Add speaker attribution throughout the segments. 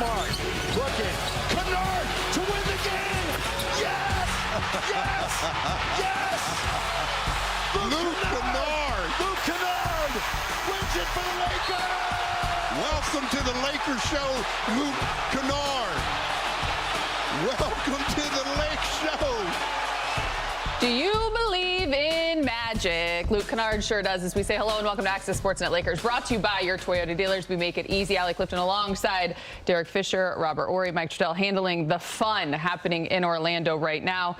Speaker 1: Smart looking. Kennard to win the game. Yes! Yes! Yes!
Speaker 2: Luke Kennard.
Speaker 1: Luke Kennard wins it for the Lakers.
Speaker 2: Welcome to the Lakers show, Luke Kennard. Welcome to the Lake Show.
Speaker 3: Do you believe in magic? Luke Kennard sure does. As we say hello and welcome to Access Sportsnet Lakers, brought to you by your Toyota dealers. We make it easy. Allie Clifton alongside Derek Fisher, Robert Ory, Mike Trudell, handling the fun happening in Orlando right now.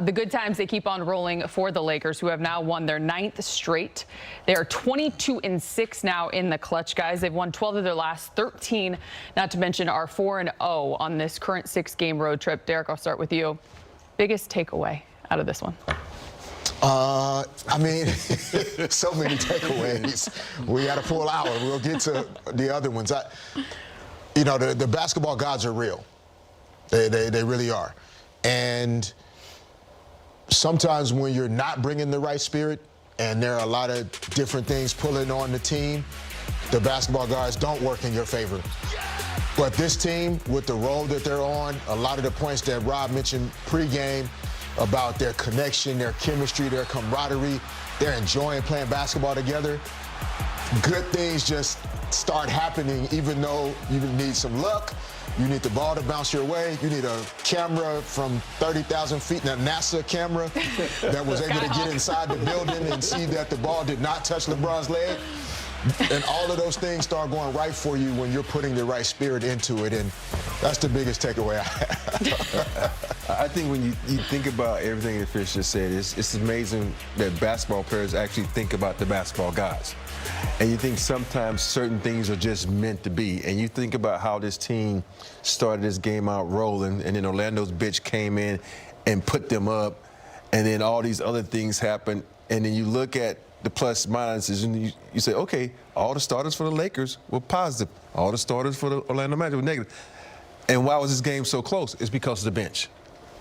Speaker 3: The good times, they keep on rolling for the Lakers, who have now won their 9th straight. They are 22-6 now in the clutch, guys. They've won 12 of their last 13, not to mention are 4-0 on this current 6-game road trip. Derek, I'll start with you. Biggest takeaway out of this one?
Speaker 4: I mean, so many takeaways. We had a full hour. We'll get to the other ones. You know, the basketball gods are real. They really are. And sometimes when you're not bringing the right spirit and there are a lot of different things pulling on the team, the basketball gods don't work in your favor. But this team, with the role that they're on, a lot of the points that Rob mentioned pregame, about their connection, their chemistry, their camaraderie, they're enjoying playing basketball together. Good things just start happening, even though you need some luck. You need the ball to bounce your way. You need a camera from 30,000 feet, a NASA camera that was able to get inside the building and see that the ball did not touch LeBron's leg. And all of those things start going right for you when you're putting the right spirit into it, and that's the biggest takeaway I have.
Speaker 5: I think when you think about everything that Fish just said, it's amazing that basketball players actually think about the basketball guys. And you think sometimes certain things are just meant to be. And you think about how this team started this game out rolling, and then Orlando's bitch came in and put them up, and then all these other things happened, and then you look at the plus minuses, and you say, okay, all the starters for the Lakers were positive. All the starters for the Orlando Magic were negative. And why was this game so close? It's because of the bench.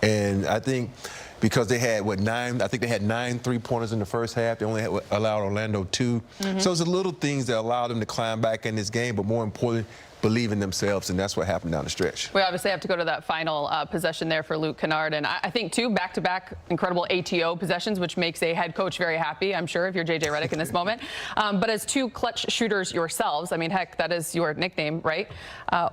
Speaker 5: And I think because they had, I think they had 9 3-pointers in the first half. They only allowed Orlando 2. So it's the little things that allowed them to climb back in this game, but more importantly, believe in themselves, and that's what happened down the stretch.
Speaker 3: We obviously have to go to that final possession there for Luke Kennard, and I think, too, back-to-back incredible ATO possessions, which makes a head coach very happy, I'm sure, if you're J.J. Redick in this moment. But as two clutch shooters yourselves, I mean, heck, that is your nickname, right?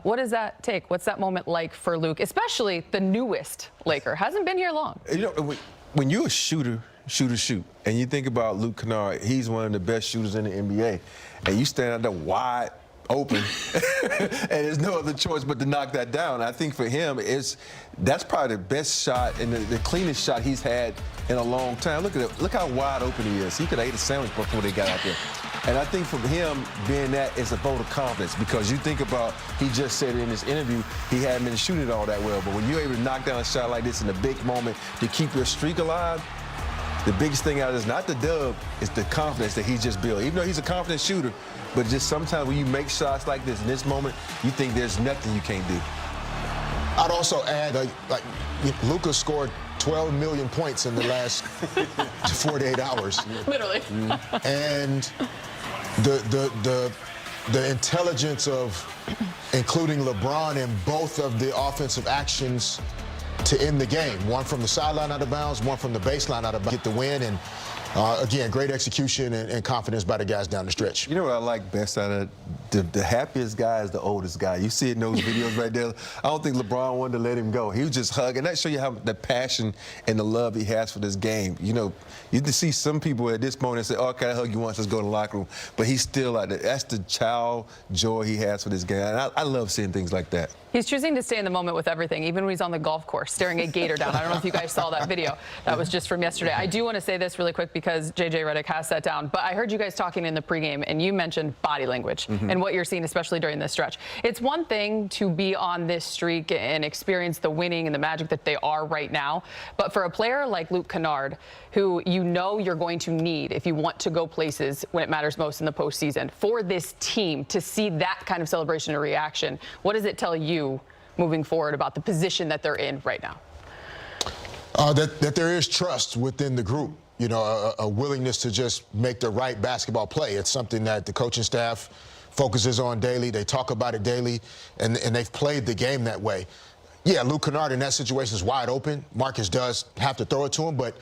Speaker 3: What does that take? What's that moment like for Luke, especially the newest Laker? Hasn't been here long.
Speaker 5: You know, when you're a shoot, and you think about Luke Kennard, he's one of the best shooters in the NBA, and you stand out there wide open, and there's no other choice but to knock that down. I think for him, that's probably the best shot and the cleanest shot he's had in a long time. Look at it. Look how wide open he is. He could have ate a sandwich before they got out there. And I think for him, being that is a vote of confidence, because you think about, he just said in this interview, he hadn't been shooting it all that well. But when you're able to knock down a shot like this in a big moment to keep your streak alive, the biggest thing out of this, not the dub, is the confidence that he just built. Even though he's a confident shooter, but just sometimes when you make shots like this in this moment, you think there's nothing you can't do.
Speaker 4: I'd also add, like Luka scored 12 million points in the last 48 hours.
Speaker 3: Literally.
Speaker 4: And the intelligence of including LeBron in both of the offensive actions to end the game. One from the sideline out of bounds, one from the baseline out of bounds. Get the win, and again, great execution and confidence by the guys down the stretch.
Speaker 5: You know what I like best out of the happiest guy is the oldest guy. You see it in those videos right there. I don't think LeBron wanted to let him go. He was just hugging. That show you how the passion and the love he has for this game. You know, you can see some people at this moment say, "Oh, can I hug you once? Let's go to the locker room." But he's still like that. That's the child joy he has for this game. And I love seeing things like that.
Speaker 3: He's choosing to stay in the moment with everything, even when he's on the golf course, staring a gator down. I don't know if you guys saw that video. That was just from yesterday. I do want to say this really quick because J.J. Redick has sat down. But I heard you guys talking in the pregame, and you mentioned body language and what you're seeing, especially during this stretch. It's one thing to be on this streak and experience the winning and the magic that they are right now. But for a player like Luke Kennard, who you know you're going to need if you want to go places when it matters most in the postseason, for this team to see that kind of celebration and reaction, what does it tell you moving forward about the position that they're in right now?
Speaker 4: That there is trust within the group, you know, a willingness to just make the right basketball play. It's something that the coaching staff focuses on daily. They talk about it daily, and they've played the game that way. Yeah, Luke Kennard in that situation is wide open. Marcus does have to throw it to him, but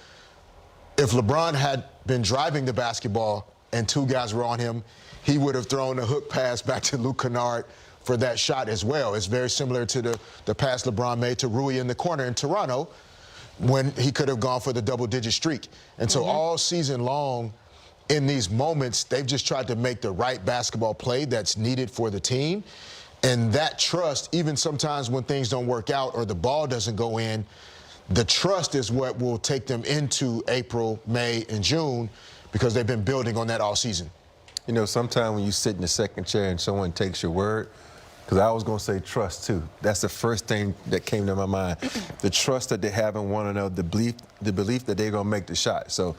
Speaker 4: if LeBron had been driving the basketball and two guys were on him, he would have thrown a hook pass back to Luke Kennard for that shot as well. It's very similar to the pass LeBron made to Rui in the corner in Toronto when he could have gone for the double-digit streak. And so all season long, in these moments, they've just tried to make the right basketball play that's needed for the team. And that trust, even sometimes when things don't work out or the ball doesn't go in, the trust is what will take them into April, May, and June, because they've been building on that all season.
Speaker 5: You know, sometimes when you sit in the second chair and someone takes your word, because I was going to say trust, too. That's the first thing that came to my mind. The trust that they have in one another, the belief that they're going to make the shot. So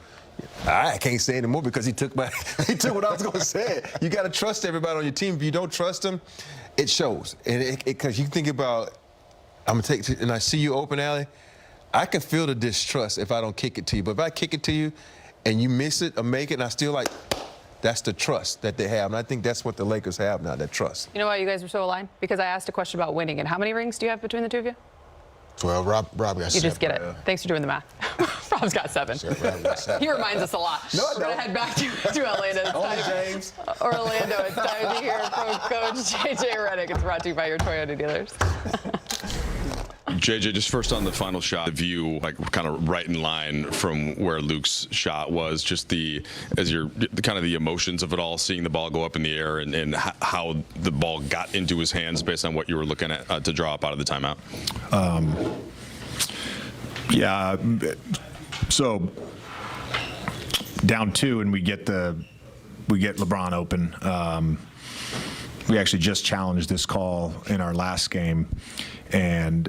Speaker 5: I can't say anymore because he took what I was going to say. You got to trust everybody on your team. If you don't trust them, it shows. And because you think about, I'm going to take it, and I see you open alley, I can feel the distrust if I don't kick it to you. But if I kick it to you and you miss it or make it, and I still like, that's the trust that they have. And I think that's what the Lakers have now, that trust.
Speaker 3: You know why you guys were so aligned? Because I asked a question about winning. And how many rings do you have between the two of you?
Speaker 4: 12. Rob got 7.
Speaker 3: You just get it. Thanks for doing the math. Rob's got 7. He reminds us a lot.
Speaker 5: No,
Speaker 3: We're going to head back to Orlando.
Speaker 5: James.
Speaker 3: Orlando, it's time to hear from Coach JJ Redick. It's brought to you by your Toyota dealers.
Speaker 6: JJ, just first on the final shot, the view, like kind of right in line from where Luke's shot was, just the kind of the emotions of it all, seeing the ball go up in the air and how the ball got into his hands based on what you were looking at to draw up out of the timeout.
Speaker 7: Yeah, so down 2 and we get LeBron open. We actually just challenged this call in our last game. And,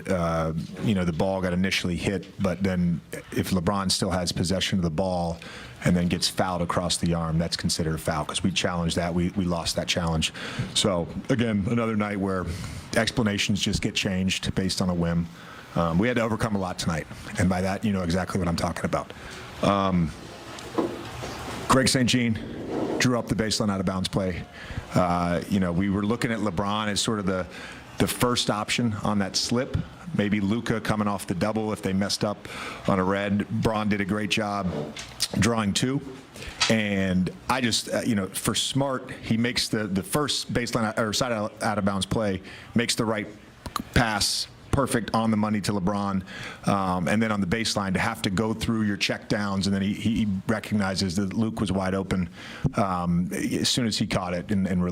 Speaker 7: you know, the ball got initially hit, but then if LeBron still has possession of the ball and then gets fouled across the arm, that's considered a foul because we challenged that. We lost that challenge. So, again, another night where explanations just get changed based on a whim. We had to overcome a lot tonight, and by that, you know exactly what I'm talking about. Greg St. Jean drew up the baseline out-of-bounds play. You know, we were looking at LeBron as sort of the first option on that slip. Maybe Luka coming off the double if they messed up on a red. Braun did a great job drawing 2. And I just, you know, for Smart, he makes the first baseline or side out of bounds play, makes the right pass, perfect on the money to LeBron, and then on the baseline to have to go through your check downs, and then he recognizes that Luke was wide open as soon as he caught it and released.